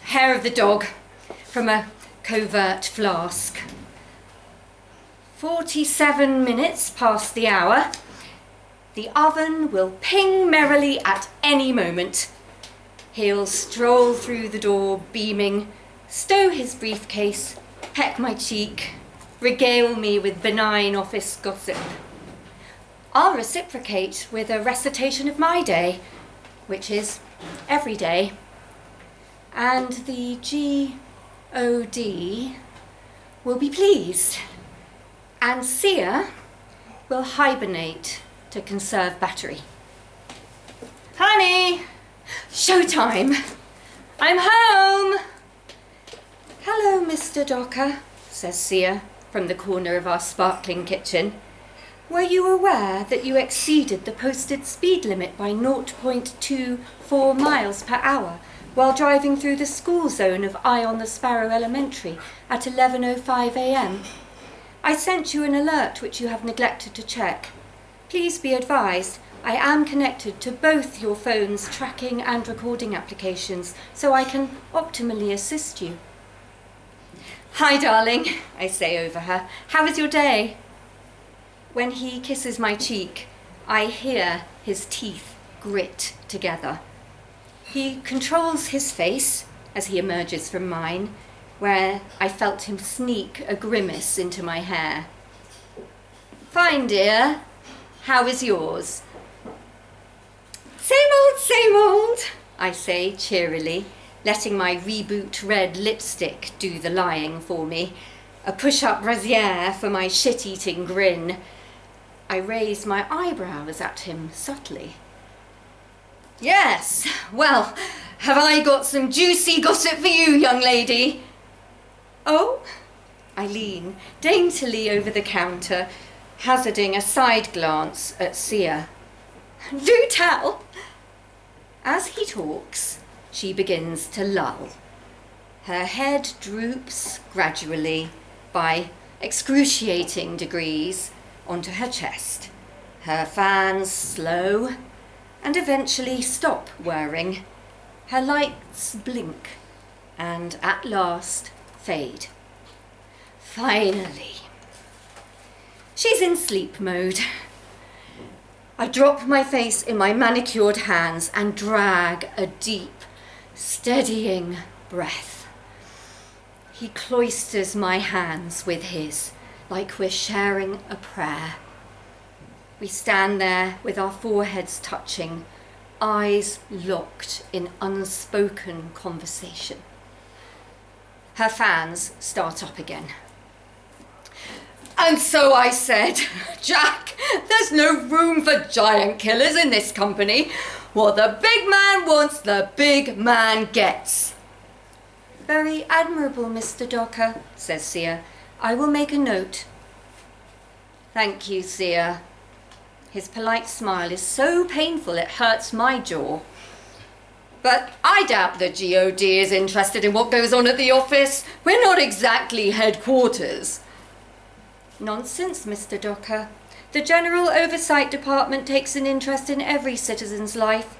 hair of the dog from a covert flask. 47 minutes past the hour. The oven will ping merrily at any moment. He'll stroll through the door beaming, stow his briefcase, peck my cheek, regale me with benign office gossip. I'll reciprocate with a recitation of my day, which is every day. And the G.O.D. will be pleased. And Sia will hibernate to conserve battery. Honey, showtime. I'm home. Hello, Mr. Docker, says Sia from the corner of our sparkling kitchen. Were you aware that you exceeded the posted speed limit by 0.24 miles per hour while driving through the school zone of Eye on the Sparrow Elementary at 11:05 a.m.? I sent you an alert which you have neglected to check. Please be advised, I am connected to both your phone's tracking and recording applications, so I can optimally assist you. Hi, darling, I say over her. How was your day? When he kisses my cheek, I hear his teeth grit together. He controls his face as he emerges from mine, where I felt him sneak a grimace into my hair. Fine, dear. How is yours? Same old, I say cheerily, letting my Reboot red lipstick do the lying for me, a push-up brassiere for my shit-eating grin. I raise my eyebrows at him subtly. Yes, well, have I got some juicy gossip for you, young lady? Oh? I lean daintily over the counter, hazarding a side glance at Sia. Do tell! As he talks, she begins to lull. Her head droops gradually by excruciating degrees onto her chest. Her fans slow and eventually stop whirring. Her lights blink and at last fade. Finally. She's in sleep mode. I drop my face in my manicured hands and drag a deep, steadying breath. He cloisters my hands with his, like we're sharing a prayer. We stand there with our foreheads touching, eyes locked in unspoken conversation. Her fans start up again. And so I said, Jack, there's no room for giant killers in this company. What the big man wants, the big man gets. Very admirable, Mr. Docker, says Sia. I will make a note. Thank you, Sia. His polite smile is so painful it hurts my jaw. But I doubt the G.O.D. is interested in what goes on at the office. We're not exactly headquarters. Nonsense, Mr. Docker. The General Oversight Department takes an interest in every citizen's life.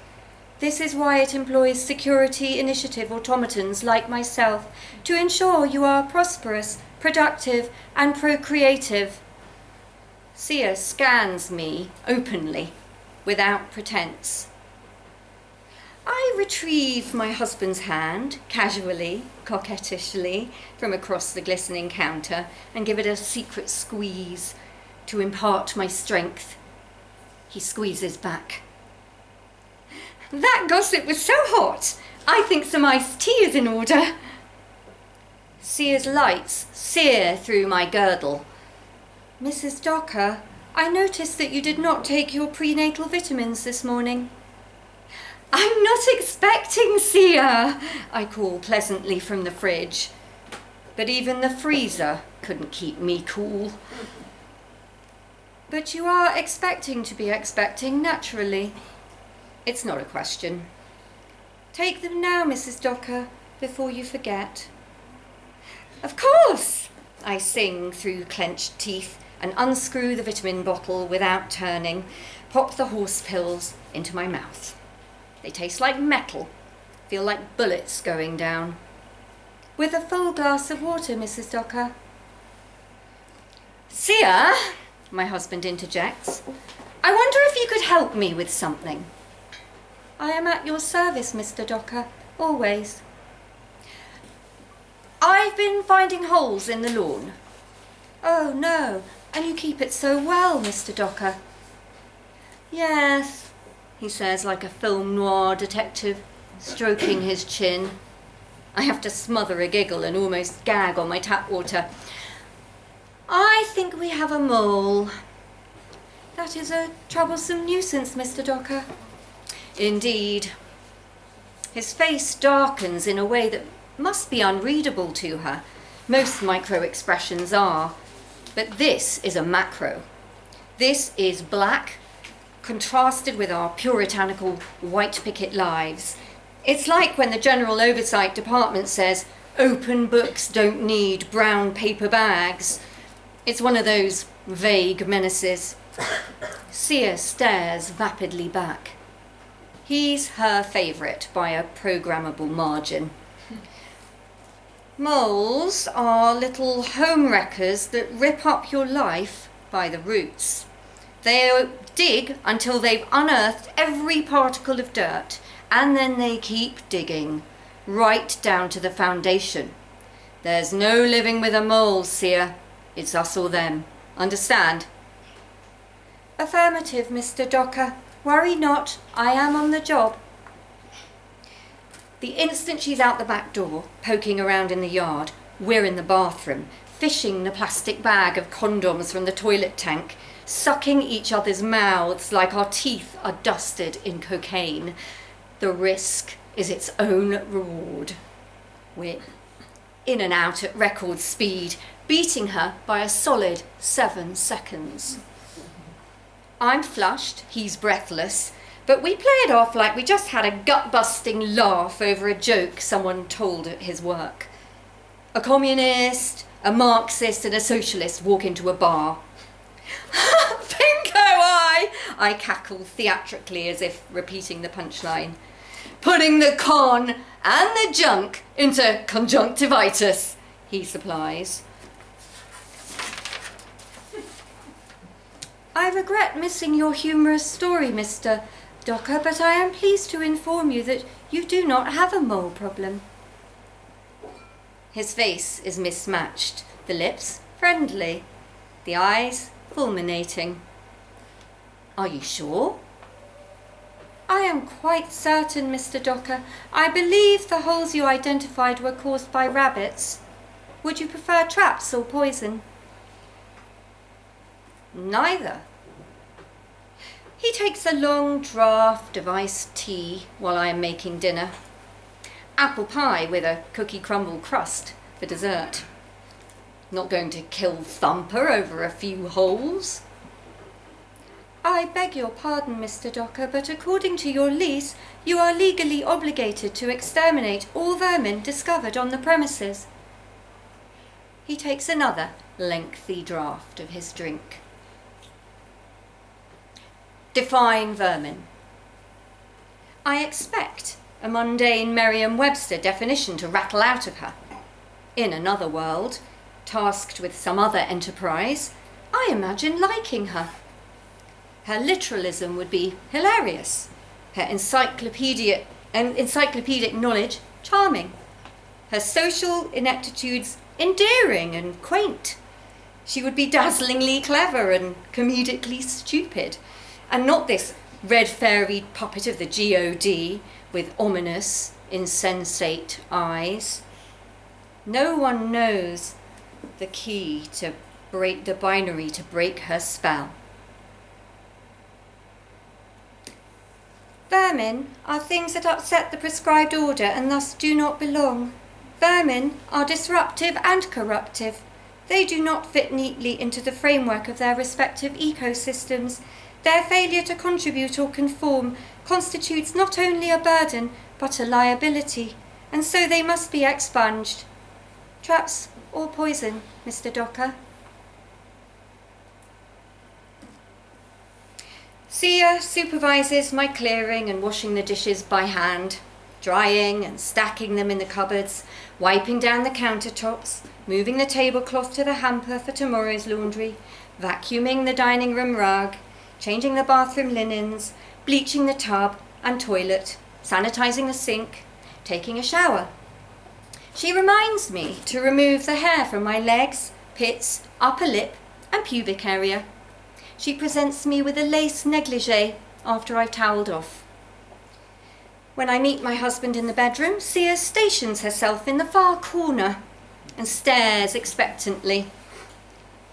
This is why it employs security initiative automatons like myself to ensure you are prosperous, productive, and procreative. Sia scans me openly, without pretense. I retrieve my husband's hand, casually, coquettishly, from across the glistening counter and give it a secret squeeze to impart my strength. He squeezes back. That gossip was so hot. I think some iced tea is in order. Sia's lights sear through my girdle. Mrs. Docker, I noticed that you did not take your prenatal vitamins this morning. I'm not expecting Sia, I call pleasantly from the fridge. But even the freezer couldn't keep me cool. But you are expecting to be expecting, naturally. It's not a question. Take them now, Mrs. Docker, before you forget. Of course, I sing through clenched teeth and unscrew the vitamin bottle without turning, pop the horse pills into my mouth. They taste like metal, feel like bullets going down. With a full glass of water, Mrs. Docker. Sia, my husband interjects, I wonder if you could help me with something. I am at your service, Mr. Docker, always. I've been finding holes in the lawn. Oh, no, and you keep it so well, Mr. Docker. Yes, he says like a film noir detective, stroking his chin. I have to smother a giggle and almost gag on my tap water. I think we have a mole. That is a troublesome nuisance, Mr. Docker. Indeed. His face darkens in a way that must be unreadable to her. Most micro-expressions are. But this is a macro. This is black, contrasted with our puritanical white picket lives. It's like when the General Oversight Department says, open books don't need brown paper bags. It's one of those vague menaces. Sia stares vapidly back. He's her favourite by a programmable margin. Moles are little home wreckers that rip up your life by the roots. They dig until they've unearthed every particle of dirt, and then they keep digging, right down to the foundation. There's no living with a mole, Sia. It's us or them. Understand? Affirmative, Mr. Docker. Worry not, I am on the job. The instant she's out the back door, poking around in the yard, we're in the bathroom, fishing the plastic bag of condoms from the toilet tank, sucking each other's mouths like our teeth are dusted in cocaine. The risk is its own reward. We're in and out at record speed, beating her by a solid 7 seconds. I'm flushed, he's breathless, but we play it off like we just had a gut-busting laugh over a joke someone told at his work. A communist, a Marxist and a socialist walk into a bar. Pinko I cackle theatrically as if repeating the punchline. Putting the con and the junk into conjunctivitis, he supplies. I regret missing your humorous story, Mr. Docker, but I am pleased to inform you that you do not have a mole problem. His face is mismatched, the lips friendly, the eyes fulminating. Are you sure? I am quite certain, Mr. Docker. I believe the holes you identified were caused by rabbits. Would you prefer traps or poison? Neither. He takes a long draught of iced tea while I am making dinner. Apple pie with a cookie crumble crust for dessert. Not going to kill Thumper over a few holes. I beg your pardon, Mr. Docker, but according to your lease, you are legally obligated to exterminate all vermin discovered on the premises. He takes another lengthy draught of his drink. Define vermin. I expect a mundane Merriam-Webster definition to rattle out of her. In another world, tasked with some other enterprise, I imagine liking her. Her literalism would be hilarious, her encyclopedic knowledge charming, her social ineptitudes endearing and quaint. She would be dazzlingly clever and comedically stupid, and not this red-fairy puppet of the GOD with ominous, insensate eyes. No one knows the key to break the binary to break her spell. Vermin are things that upset the prescribed order and thus do not belong. Vermin are disruptive and corruptive. They do not fit neatly into the framework of their respective ecosystems. Their failure to contribute or conform constitutes not only a burden, but a liability, and so they must be expunged. Traps or poison, Mr. Docker? Sia supervises my clearing and washing the dishes by hand. drying and stacking them in the cupboards, wiping down the countertops, moving the tablecloth to the hamper for tomorrow's laundry, vacuuming the dining room rug, changing the bathroom linens, bleaching the tub and toilet, sanitizing the sink, taking a shower. She reminds me to remove the hair from my legs, pits, upper lip and pubic area. She presents me with a lace negligee after I've towelled off. When I meet my husband in the bedroom, Sia stations herself in the far corner and stares expectantly.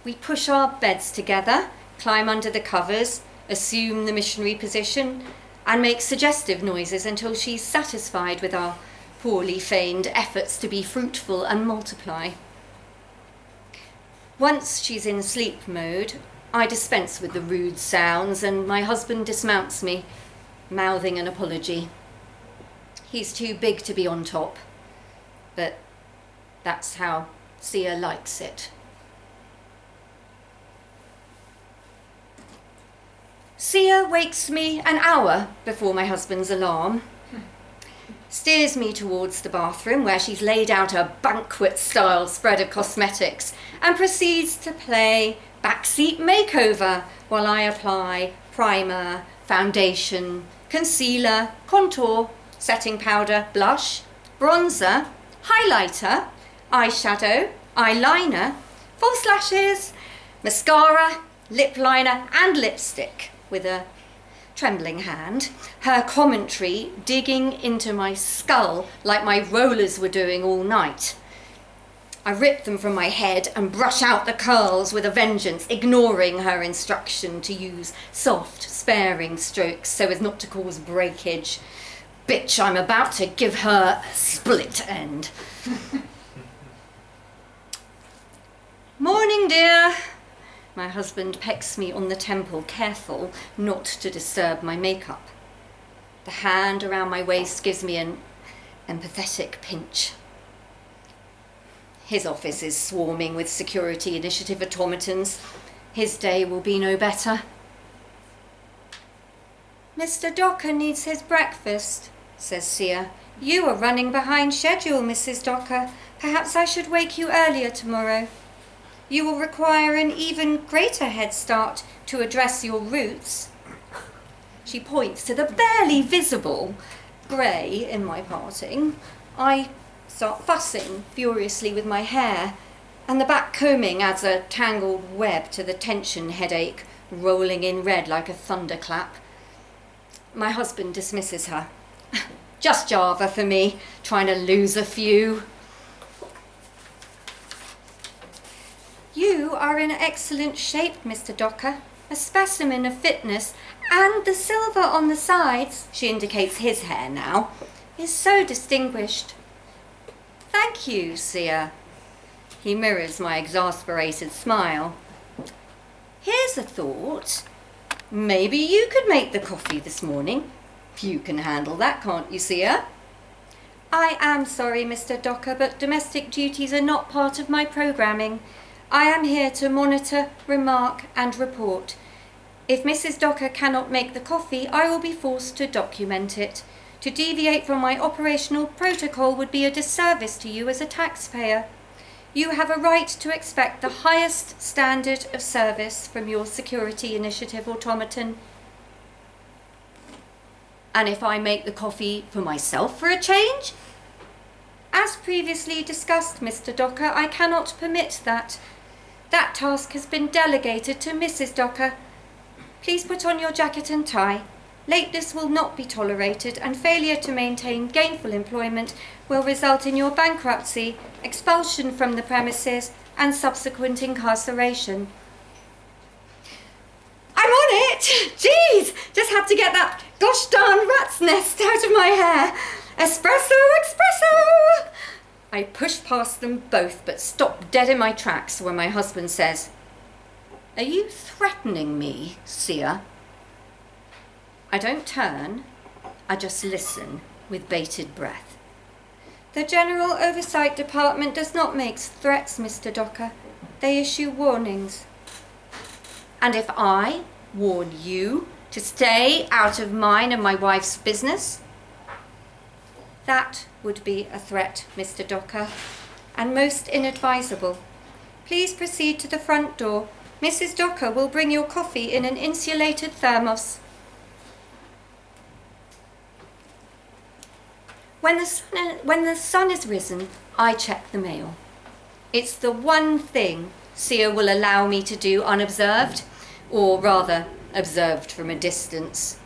We push our beds together, climb under the covers, assume the missionary position, and make suggestive noises until she's satisfied with our poorly feigned efforts to be fruitful and multiply. Once she's in sleep mode, I dispense with the rude sounds and my husband dismounts me, mouthing an apology. He's too big to be on top, but that's how Sia likes it. Sia wakes me an hour before my husband's alarm, steers me towards the bathroom where she's laid out a banquet-style spread of cosmetics and proceeds to play backseat makeover while I apply primer, foundation, concealer, contour, setting powder, blush, bronzer, highlighter, eyeshadow, eyeliner, false lashes, mascara, lip liner and lipstick with a trembling hand, her commentary digging into my skull like my rollers were doing all night. I rip them from my head and brush out the curls with a vengeance, ignoring her instruction to use soft, sparing strokes so as not to cause breakage. Bitch, I'm about to give her a split end. Morning, dear. My husband pecks me on the temple, careful not to disturb my makeup. The hand around my waist gives me an empathetic pinch. His office is swarming with security initiative automatons. His day will be no better. Mr. Docker needs his breakfast, says Sia. You are running behind schedule, Mrs. Docker. Perhaps I should wake you earlier tomorrow. You will require an even greater head start to address your roots. She points to the barely visible grey in my parting. I start fussing furiously with my hair, and the back combing adds a tangled web to the tension headache, rolling in red like a thunderclap. My husband dismisses her. Just Java for me, trying to lose a few. You are in excellent shape, Mr. Docker, a specimen of fitness, and the silver on the sides, she indicates his hair now, is so distinguished. Thank you, Sia. He mirrors my exasperated smile. Here's a thought. Maybe you could make the coffee this morning. You can handle that, can't you, Sia? I am sorry, Mr. Docker, but domestic duties are not part of my programming. I am here to monitor, remark and report. If Mrs. Docker cannot make the coffee, I will be forced to document it. To deviate from my operational protocol would be a disservice to you as a taxpayer. You have a right to expect the highest standard of service from your security initiative automaton. And if I make the coffee for myself for a change? As previously discussed, Mr. Docker, I cannot permit that. That task has been delegated to Mrs. Docker. Please put on your jacket and tie. Lateness will not be tolerated, and failure to maintain gainful employment will result in your bankruptcy, expulsion from the premises, and subsequent incarceration. I'm on it! Jeez! Just had to get that gosh darn rat's nest out of my hair. Espresso, espresso! I push past them both, but stop dead in my tracks when my husband says, Are you threatening me, Sia? I don't turn, I just listen with bated breath. The General Oversight Department does not make threats, Mr. Docker. They issue warnings. And if I warn you to stay out of mine and my wife's business? That would be a threat, Mr. Docker, and most inadvisable. Please proceed to the front door. Mrs. Docker will bring your coffee in an insulated thermos. When the sun is risen, I check the mail. It's the one thing Sia will allow me to do unobserved, or rather, observed from a distance.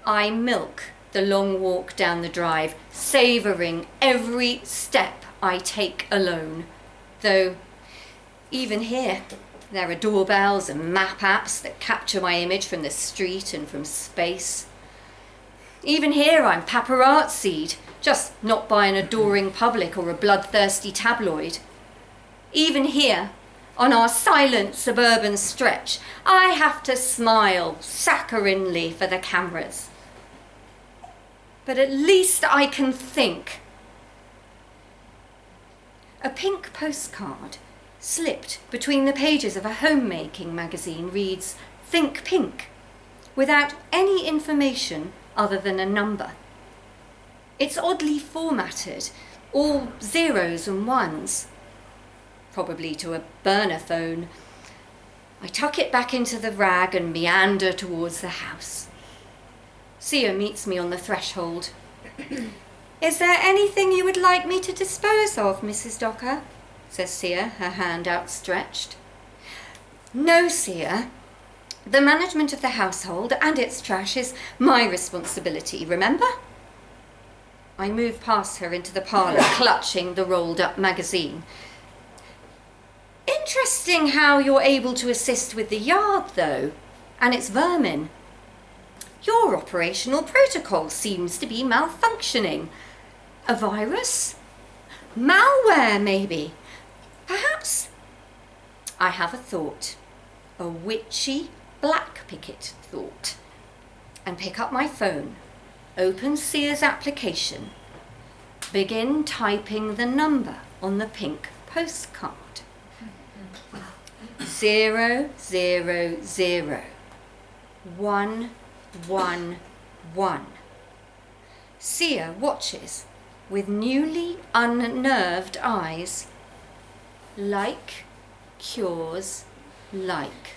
I milk the long walk down the drive, savouring every step I take alone. Though, even here, there are doorbells and map apps that capture my image from the street and from space. Even here I'm paparazzi'd, just not by an adoring public or a bloodthirsty tabloid. Even here, on our silent suburban stretch, I have to smile saccharinely for the cameras. But at least I can think. A pink postcard slipped between the pages of a homemaking magazine reads, "Think Pink," without any information other than a number. It's oddly formatted, all zeros and ones, probably to a burner phone. I tuck it back into the rag and meander towards the house. Sia meets me on the threshold. "Is there anything you would like me to dispose of, Mrs. Docker?" says Sia, her hand outstretched. "No, Sia. The management of the household and its trash is my responsibility, remember?" I move past her into the parlour, clutching the rolled-up magazine. "Interesting how you're able to assist with the yard, though, and its vermin. Your operational protocol seems to be malfunctioning. A virus? Malware, maybe? Perhaps? I have a thought. A witchy black picket thought. And pick up my phone, open Sia's application, begin typing the number on the pink postcard. 000 111. Sia watches with newly unnerved eyes. Like cures like.